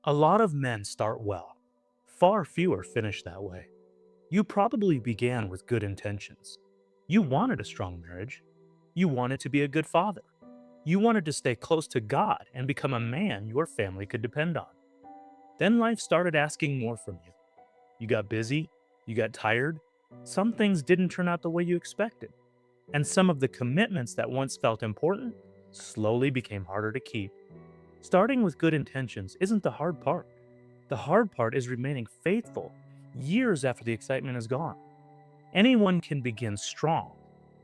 A lot of men start well. Far fewer finish that way. You probably began with good intentions. You wanted a strong marriage. You wanted to be a good father. You wanted to stay close to God and become a man your family could depend on. Then life started asking more from you. You got busy. You got tired. Some things didn't turn out the way you expected. And some of the commitments that once felt important slowly became harder to keep. Starting with good intentions isn't the hard part. The hard part is remaining faithful years after the excitement is gone. Anyone can begin strong.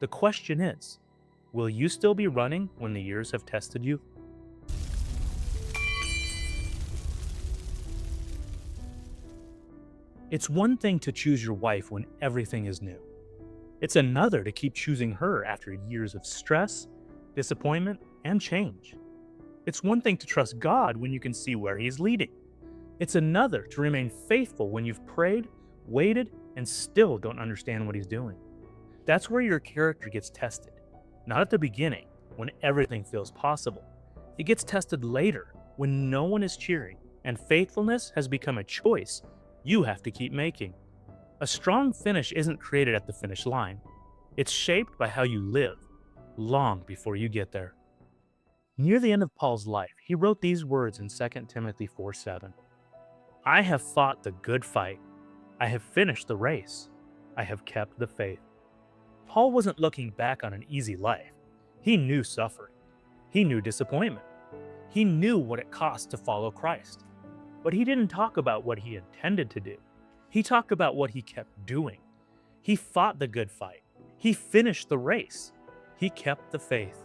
The question is, will you still be running when the years have tested you? It's one thing to choose your wife when everything is new. It's another to keep choosing her after years of stress, disappointment, and change. It's one thing to trust God when you can see where He's leading. It's another to remain faithful when you've prayed, waited, and still don't understand what He's doing. That's where your character gets tested. Not at the beginning, when everything feels possible. It gets tested later, when no one is cheering, and faithfulness has become a choice you have to keep making. A strong finish isn't created at the finish line. It's shaped by how you live, long before you get there. Near the end of Paul's life, he wrote these words in 2 Timothy 4:7. I have fought the good fight. I have finished the race. I have kept the faith. Paul wasn't looking back on an easy life. He knew suffering. He knew disappointment. He knew what it cost to follow Christ. But he didn't talk about what he intended to do. He talked about what he kept doing. He fought the good fight. He finished the race. He kept the faith.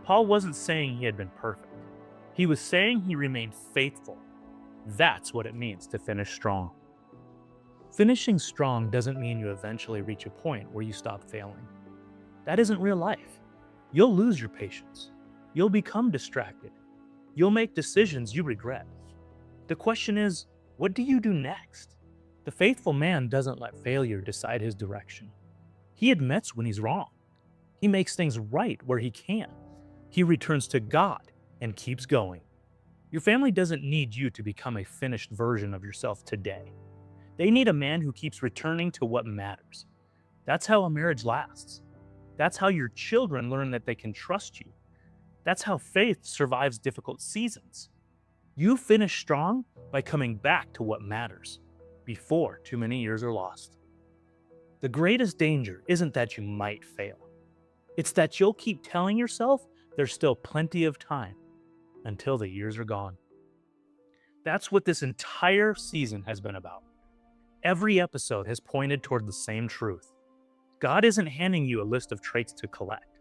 Paul wasn't saying he had been perfect. He was saying he remained faithful. That's what it means to finish strong. Finishing strong doesn't mean you eventually reach a point where you stop failing. That isn't real life. You'll lose your patience. You'll become distracted. You'll make decisions you regret. The question is, what do you do next? The faithful man doesn't let failure decide his direction. He admits when he's wrong. He makes things right where he can. He returns to God and keeps going. Your family doesn't need you to become a finished version of yourself today. They need a man who keeps returning to what matters. That's how a marriage lasts. That's how your children learn that they can trust you. That's how faith survives difficult seasons. You finish strong by coming back to what matters before too many years are lost. The greatest danger isn't that you might fail. It's that you'll keep telling yourself there's still plenty of time until the years are gone. That's what this entire season has been about. Every episode has pointed toward the same truth. God isn't handing you a list of traits to collect.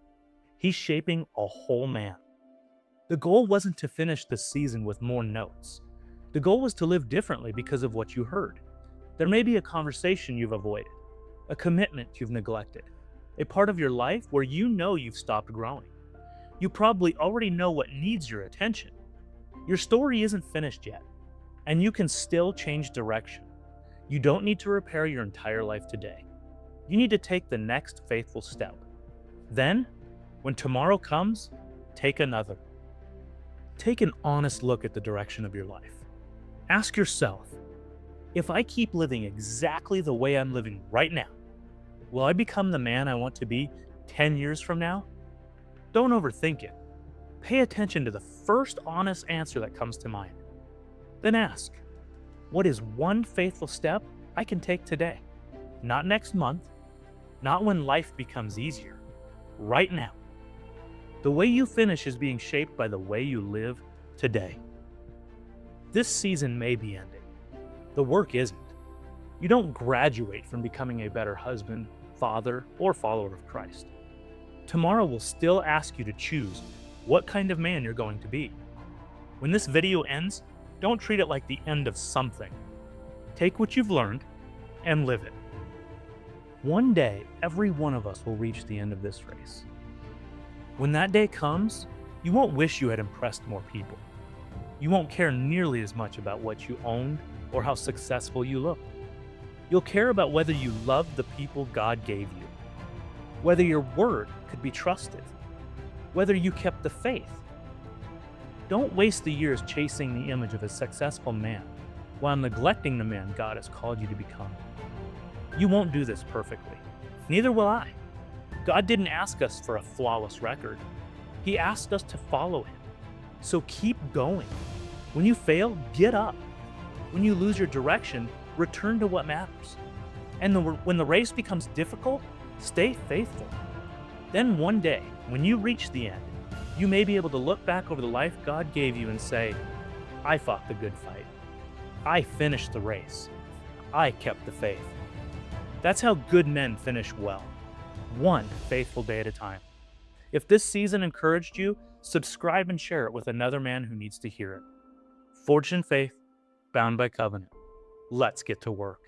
He's shaping a whole man. The goal wasn't to finish the season with more notes. The goal was to live differently because of what you heard. There may be a conversation you've avoided, a commitment you've neglected, a part of your life where you know you've stopped growing. You probably already know what needs your attention. Your story isn't finished yet, and you can still change direction. You don't need to repair your entire life today. You need to take the next faithful step. Then, when tomorrow comes, take another. Take an honest look at the direction of your life. Ask yourself, if I keep living exactly the way I'm living right now, will I become the man I want to be 10 years from now? Don't overthink it. Pay attention to the first honest answer that comes to mind. Then ask, what is one faithful step I can take today? Not next month, not when life becomes easier, right now. The way you finish is being shaped by the way you live today. This season may be ending. The work isn't. You don't graduate from becoming a better husband, father, or follower of Christ. Tomorrow will still ask you to choose what kind of man you're going to be. When this video ends, don't treat it like the end of something. Take what you've learned and live it. One day, every one of us will reach the end of this race. When that day comes, you won't wish you had impressed more people. You won't care nearly as much about what you owned or how successful you looked. You'll care about whether you loved the people God gave you, whether your word could be trusted, whether you kept the faith. Don't waste the years chasing the image of a successful man while neglecting the man God has called you to become. You won't do this perfectly. Neither will I. God didn't ask us for a flawless record. He asked us to follow him. So keep going. When you fail, get up. When you lose your direction, return to what matters. And when the race becomes difficult, stay faithful. Then one day, when you reach the end, you may be able to look back over the life God gave you and say, I fought the good fight. I finished the race. I kept the faith. That's how good men finish well, one faithful day at a time. If this season encouraged you, subscribe and share it with another man who needs to hear it. Forged in faith, bound by covenant. Let's get to work.